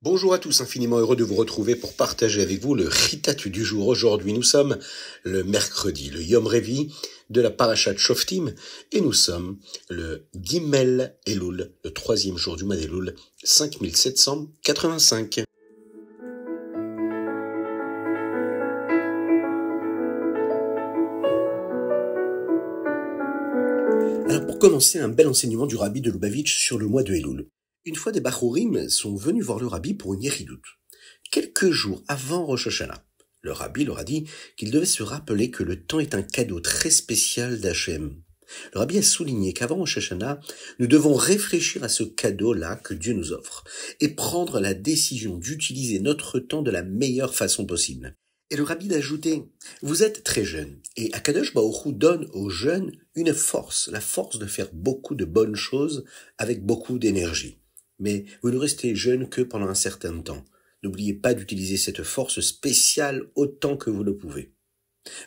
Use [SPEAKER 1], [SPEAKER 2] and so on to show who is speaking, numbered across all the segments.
[SPEAKER 1] Bonjour à tous, infiniment heureux de vous retrouver pour partager avec vous le Chitat du jour. Aujourd'hui, nous sommes le mercredi, le Yom Revi de la Parashat Shoftim, et nous sommes le Gimel Elul, le troisième jour du mois d'Elul, 5785. Alors pour commencer, un bel enseignement du rabbi de Lubavitch sur le mois de Elul. Une fois des Bachorim sont venus voir le rabbi pour une yéridout. Quelques jours avant Rosh Hashanah, le rabbi leur a dit qu'il devait se rappeler que le temps est un cadeau très spécial d'Hachem. Le rabbi a souligné qu'avant Rosh Hashanah, nous devons réfléchir à ce cadeau-là que Dieu nous offre et prendre la décision d'utiliser notre temps de la meilleure façon possible. Et le rabbi d'ajouter, vous êtes très jeune, et Akadosh Baruch Hu donne aux jeunes une force, la force de faire beaucoup de bonnes choses avec beaucoup d'énergie. Mais vous ne restez jeune que pendant un certain temps. N'oubliez pas d'utiliser cette force spéciale autant que vous le pouvez.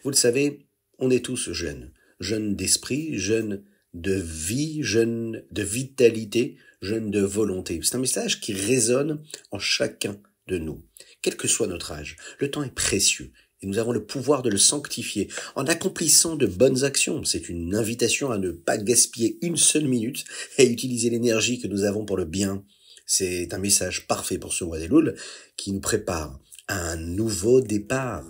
[SPEAKER 1] Vous le savez, on est tous jeunes. Jeunes d'esprit, jeunes de vie, jeunes de vitalité, jeunes de volonté. C'est un message qui résonne en chacun de nous. Quel que soit notre âge, le temps est précieux et nous avons le pouvoir de le sanctifier en accomplissant de bonnes actions. C'est une invitation à ne pas gaspiller une seule minute et à utiliser l'énergie que nous avons pour le bien. C'est un message parfait pour ce mois d'Elul qui nous prépare à un nouveau départ.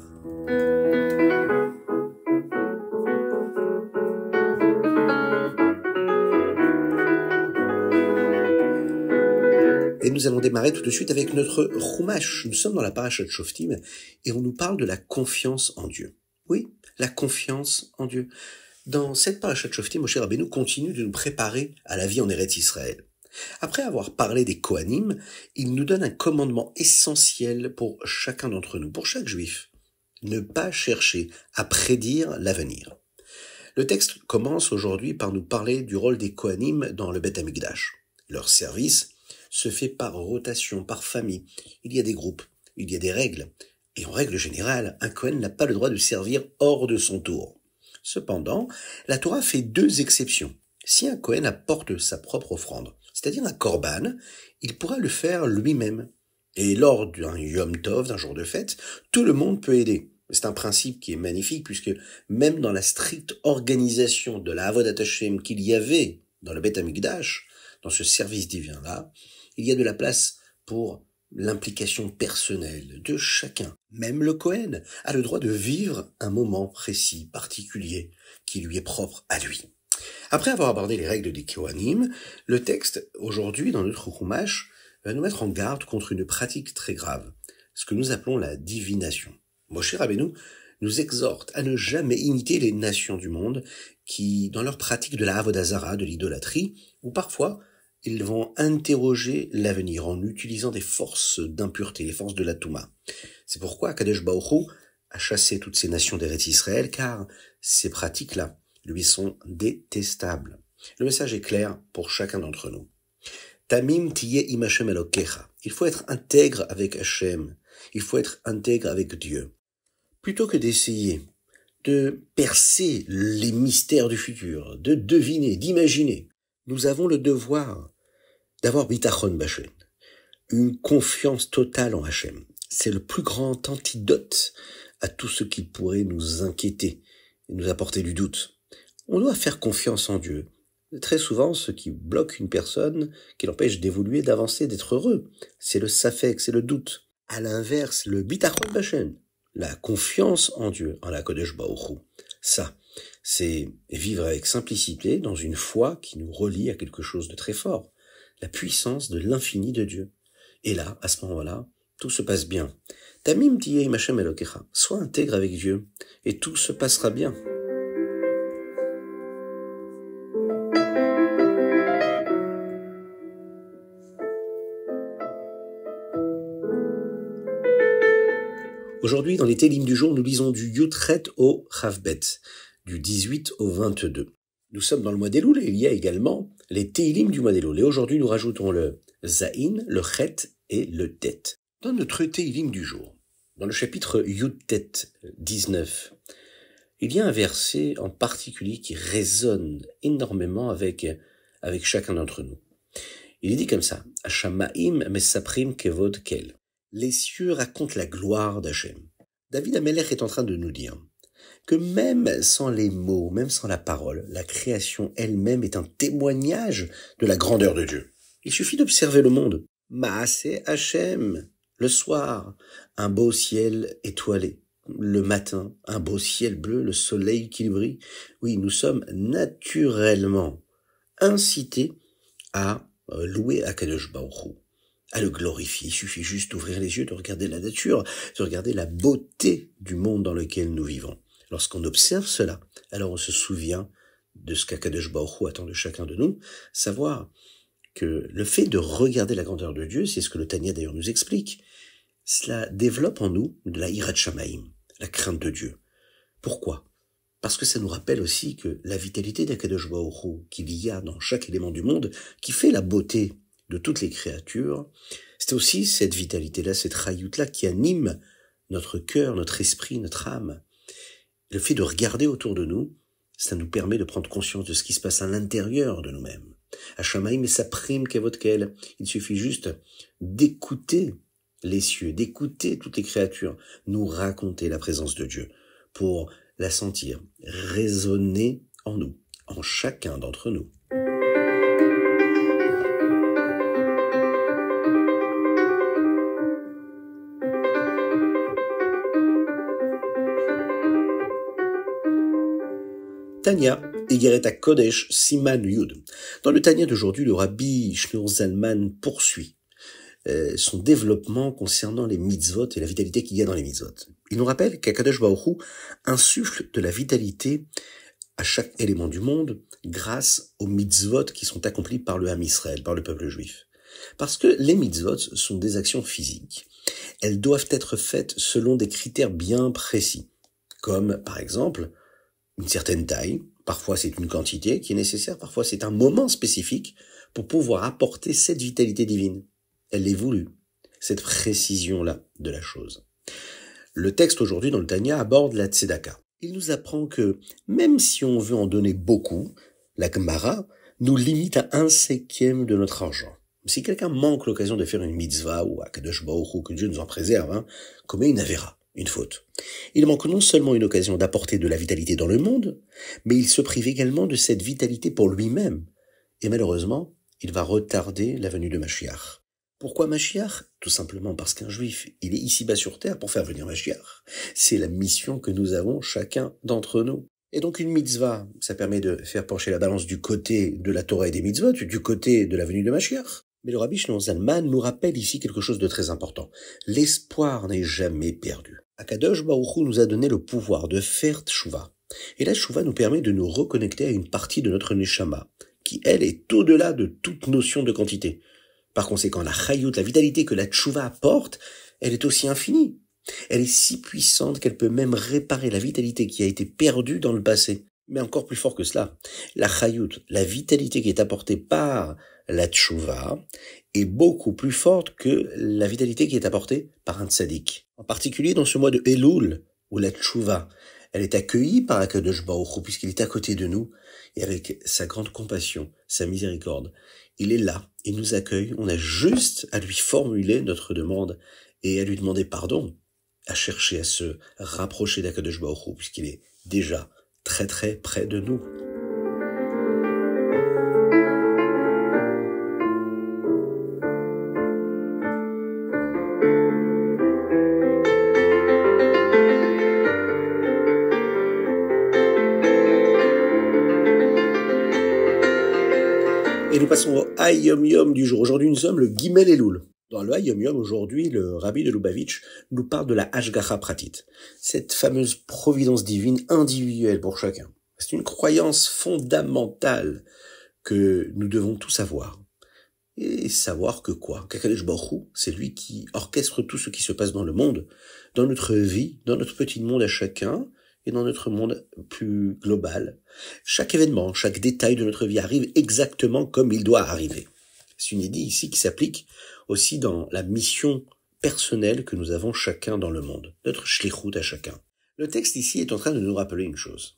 [SPEAKER 1] Et nous allons démarrer tout de suite avec notre Chumash. Nous sommes dans la Parashat Shoftim et on nous parle de la confiance en Dieu. Oui, la confiance en Dieu. Dans cette Parashat Shoftim, Moshe Rabbeinu continue de nous préparer à la vie en Eretz Israël. Après avoir parlé des Kohanim, il nous donne un commandement essentiel pour chacun d'entre nous, pour chaque juif. Ne pas chercher à prédire l'avenir. Le texte commence aujourd'hui par nous parler du rôle des Kohanim dans le Beth Amikdash. Leur service se fait par rotation, par famille. Il y a des groupes, il y a des règles. Et en règle générale, un Kohen n'a pas le droit de servir hors de son tour. Cependant, la Torah fait deux exceptions. Si un Kohen apporte sa propre offrande, c'est-à-dire un korban, il pourra le faire lui-même. Et lors d'un Yom Tov, d'un jour de fête, tout le monde peut aider. C'est un principe qui est magnifique puisque même dans la stricte organisation de la Avodat Hashem qu'il y avait dans le Beth Amikdash, dans ce service divin-là, il y a de la place pour l'implication personnelle de chacun. Même le Kohen a le droit de vivre un moment précis, particulier, qui lui est propre à lui. Après avoir abordé les règles des Kohanim, le texte, aujourd'hui, dans notre Chumash, va nous mettre en garde contre une pratique très grave, ce que nous appelons la divination. Moshe Rabbeinu nous exhorte à ne jamais imiter les nations du monde qui, dans leur pratique de la Avodah Zara, de l'idolâtrie, ou parfois, ils vont interroger l'avenir en utilisant des forces d'impureté, les forces de la Touma. C'est pourquoi Kadesh Baruch Hu a chassé toutes ces nations d'Eretz Israël, car ces pratiques-là lui sont détestables. Le message est clair pour chacun d'entre nous. Tamim tiye im Hashem Elokecha. Il faut être intègre avec Hashem. Il faut être intègre avec Dieu. Plutôt que d'essayer de percer les mystères du futur, de deviner, d'imaginer, nous avons le devoir d'avoir bitachon b'Hashem, une confiance totale en Hashem. C'est le plus grand antidote à tout ce qui pourrait nous inquiéter et nous apporter du doute. On doit faire confiance en Dieu. Très souvent, ce qui bloque une personne, qui l'empêche d'évoluer, d'avancer, d'être heureux, c'est le safek, c'est le doute. À l'inverse, le bitachon b'Hashem, la confiance en Dieu, en la Kodesh Baruch Hu, ça, c'est vivre avec simplicité dans une foi qui nous relie à quelque chose de très fort, la puissance de l'infini de Dieu. Et là, à ce moment-là, tout se passe bien. Tamim tiye im Hashem Elokecha, sois intègre avec Dieu, et tout se passera bien. Aujourd'hui, dans les Télim du jour, nous lisons du Yutret au Chavbet, du 18 au 22. Nous sommes dans le mois d'Elul et il y a également les Télim du mois d'Elul. Et aujourd'hui, nous rajoutons le Zaïn, le Chet et le Tet. Dans notre Télim du jour, dans le chapitre Yutet 19, il y a un verset en particulier qui résonne énormément avec chacun d'entre nous. Il est dit comme ça, Hashamaim mesaprim kevod kel. Les cieux racontent la gloire d'Hachem. David Amelech est en train de nous dire que même sans les mots, même sans la parole, la création elle-même est un témoignage de la grandeur de Dieu. Il suffit d'observer le monde. Maaseh Hachem, le soir, un beau ciel étoilé. Le matin, un beau ciel bleu, le soleil qui brille. Oui, nous sommes naturellement incités à louer Akadosh Baruch Hu, à le glorifier. Il suffit juste d'ouvrir les yeux, de regarder la nature, de regarder la beauté du monde dans lequel nous vivons. Lorsqu'on observe cela, alors on se souvient de ce qu'Akadosh Baruch Hu attend de chacun de nous, savoir que le fait de regarder la grandeur de Dieu, c'est ce que le Tanya d'ailleurs nous explique, cela développe en nous de la hirat shamaim, la crainte de Dieu. Pourquoi ? Parce que ça nous rappelle aussi que la vitalité d'Akadosh Baruch Hu qu'il y a dans chaque élément du monde, qui fait la beauté de toutes les créatures, c'est aussi cette vitalité-là, cette chayut-là qui anime notre cœur, notre esprit, notre âme. Le fait de regarder autour de nous, ça nous permet de prendre conscience de ce qui se passe à l'intérieur de nous-mêmes. Hashamaim mesaprim kevod kel. Il suffit juste d'écouter les cieux, d'écouter toutes les créatures, nous raconter la présence de Dieu, pour la sentir résonner en nous, en chacun d'entre nous. Tanya, Igeret HaKodesh, Siman Yud. Dans le Tanya d'aujourd'hui, le Rabbi Shneur Zalman poursuit son développement concernant les mitzvot et la vitalité qu'il y a dans les mitzvot. Il nous rappelle qu'Akadosh Baruch Hu insuffle de la vitalité à chaque élément du monde grâce aux mitzvot qui sont accomplis par le Ham Israël, par le peuple juif. Parce que les mitzvot sont des actions physiques. Elles doivent être faites selon des critères bien précis, comme par exemple une certaine taille, parfois c'est une quantité qui est nécessaire, parfois c'est un moment spécifique pour pouvoir apporter cette vitalité divine. Elle est voulue, cette précision-là de la chose. Le texte aujourd'hui dans le Tanya aborde la tzedaka. Il nous apprend que même si on veut en donner beaucoup, la Gemara nous limite à 1/5 de notre argent. Si quelqu'un manque l'occasion de faire une mitzvah ou Akadosh Baruch Hu, que Dieu nous en préserve, commet une avéra, une faute. Il manque non seulement une occasion d'apporter de la vitalité dans le monde, mais il se prive également de cette vitalité pour lui-même. Et malheureusement, il va retarder la venue de Mashiach. Pourquoi Mashiach ? Tout simplement parce qu'un juif, il est ici-bas sur terre pour faire venir Mashiach. C'est la mission que nous avons chacun d'entre nous. Et donc une mitzvah, ça permet de faire pencher la balance du côté de la Torah et des mitzvot, du côté de la venue de Mashiach. Mais le Rabbi Shneur Zalman nous rappelle ici quelque chose de très important. L'espoir n'est jamais perdu. Akadosh Baruch Hu nous a donné le pouvoir de faire tchouva. Et la tchouva nous permet de nous reconnecter à une partie de notre neshama, qui elle est au-delà de toute notion de quantité. Par conséquent, la chayut, la vitalité que la tchouva apporte, elle est aussi infinie. Elle est si puissante qu'elle peut même réparer la vitalité qui a été perdue dans le passé. Mais encore plus fort que cela, la chayut, la vitalité qui est apportée par la tchouva, est beaucoup plus forte que la vitalité qui est apportée par un tzaddik. En particulier dans ce mois de Elul, où la tchouva, elle est accueillie par Akadosh Baruch Hu, puisqu'il est à côté de nous, et avec sa grande compassion, sa miséricorde, il est là, il nous accueille, on a juste à lui formuler notre demande et à lui demander pardon, à chercher à se rapprocher d'Akadosh Baruch Hu, puisqu'il est déjà très très près de nous. Et nous passons au Hayom Yom du jour. Aujourd'hui, nous sommes le Gimel Elul. Dans le Hayom Yom, aujourd'hui, le Rabbi de Lubavitch nous parle de la Hashgacha Pratit, cette fameuse providence divine individuelle pour chacun. C'est une croyance fondamentale que nous devons tous avoir. Et savoir que quoi ? Qu'Akadosh Baruch Hu, c'est lui qui orchestre tout ce qui se passe dans le monde, dans notre vie, dans notre petit monde à chacun, et dans notre monde plus global. Chaque événement, chaque détail de notre vie arrive exactement comme il doit arriver. C'est une idée ici qui s'applique aussi dans la mission personnelle que nous avons chacun dans le monde, notre shlichut à chacun. Le texte ici est en train de nous rappeler une chose.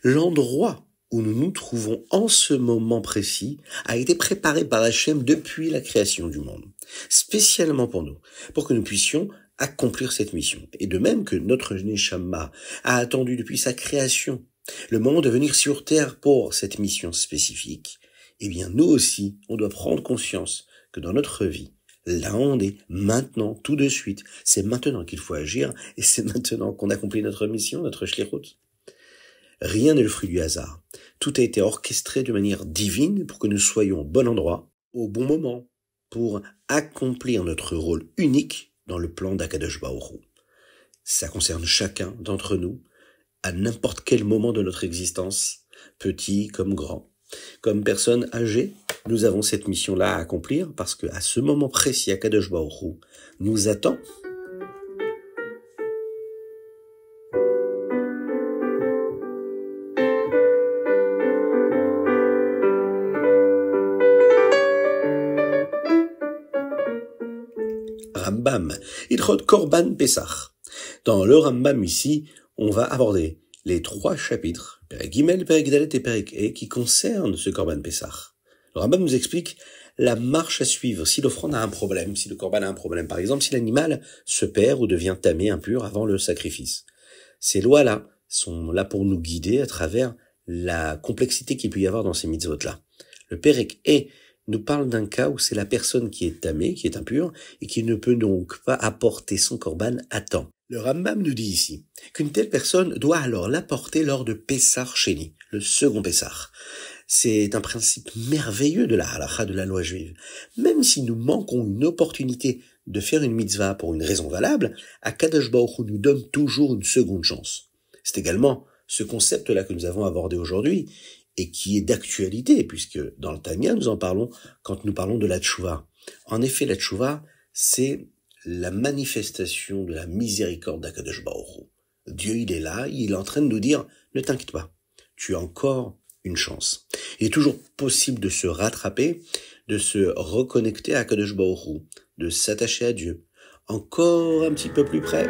[SPEAKER 1] L'endroit où nous nous trouvons en ce moment précis a été préparé par Hachem depuis la création du monde, spécialement pour nous, pour que nous puissions accomplir cette mission. Et de même que notre Neshama a attendu depuis sa création le moment de venir sur terre pour cette mission spécifique, eh bien nous aussi, on doit prendre conscience que dans notre vie, là on est maintenant, tout de suite, c'est maintenant qu'il faut agir et c'est maintenant qu'on accomplit notre mission, notre shlichut. Rien n'est le fruit du hasard. Tout a été orchestré de manière divine pour que nous soyons au bon endroit, au bon moment, pour accomplir notre rôle unique dans le plan d'Akadosh Baruch Hu. Ça concerne chacun d'entre nous, à n'importe quel moment de notre existence, petit comme grand. Comme personne âgée, nous avons cette mission-là à accomplir parce que à ce moment précis, Akadosh Baruch Hu nous attend. Rambam, Ilchot Korban Pesach. Dans le Rambam ici, on va aborder les 3 chapitres, Perek Gimel, Perek Dalet et Perek E, qui concernent ce Korban Pesach. Le Rambam nous explique la marche à suivre si l'offrande a un problème, si le Korban a un problème. Par exemple, si l'animal se perd ou devient tamé, impur avant le sacrifice. Ces lois-là sont là pour nous guider à travers la complexité qu'il peut y avoir dans ces mitzvot-là. Le Perek E nous parle d'un cas où c'est la personne qui est tamée, qui est impure, et qui ne peut donc pas apporter son korban à temps. Le Rambam nous dit ici qu'une telle personne doit alors l'apporter lors de Pessar Sheni, le second Pessar. C'est un principe merveilleux de la halakha, de la loi juive. Même si nous manquons une opportunité de faire une mitzvah pour une raison valable, Akadosh Baruch Hu nous donne toujours une seconde chance. C'est également ce concept-là que nous avons abordé aujourd'hui, et qui est d'actualité, puisque dans le Tanya, nous en parlons quand nous parlons de la tchouva. En effet, la tchouva, c'est la manifestation de la miséricorde d'Akadosh Baruch Hu. Dieu, il est là, il est en train de nous dire, ne t'inquiète pas, tu as encore une chance. Il est toujours possible de se rattraper, de se reconnecter à Akadosh Baruch Hu, de s'attacher à Dieu, encore un petit peu plus près.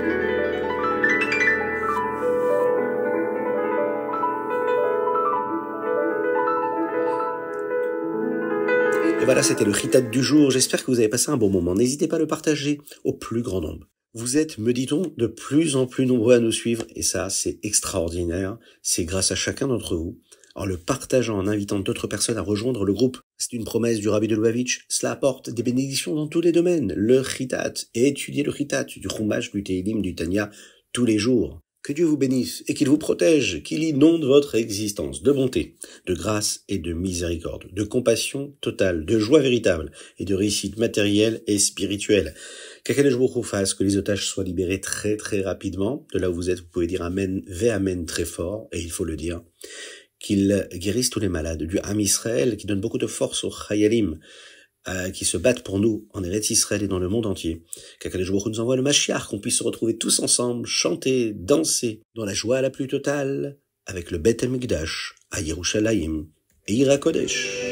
[SPEAKER 1] Et voilà, c'était le Chitat du jour. J'espère que vous avez passé un bon moment. N'hésitez pas à le partager au plus grand nombre. Vous êtes, me dit-on, de plus en plus nombreux à nous suivre. Et ça, c'est extraordinaire. C'est grâce à chacun d'entre vous. En le partageant, en invitant d'autres personnes à rejoindre le groupe. C'est une promesse du Rabbi de Lubavitch. Cela apporte des bénédictions dans tous les domaines. Le Chitat, et étudier le Chitat, du Chumash, du Tehillim, du Tanya, tous les jours. Que Dieu vous bénisse et qu'il vous protège, qu'il inonde votre existence de bonté, de grâce et de miséricorde, de compassion totale, de joie véritable et de réussite matérielle et spirituelle. Qu'Akadosh Baruch Hu fasse que les otages soient libérés très très rapidement. De là où vous êtes, vous pouvez dire Amen, ve Amen très fort, et il faut le dire. Qu'il guérisse tous les malades du Ham Israël, qui donne beaucoup de force aux Chayalim, qui se battent pour nous en Eretz Israël et dans le monde entier. Qu'Akadosh Baruch Hu nous envoie le Mashiach, qu'on puisse se retrouver tous ensemble, chanter, danser, dans la joie la plus totale, avec le Beth Amikdash, à Yerushalayim et Ira Kodesh.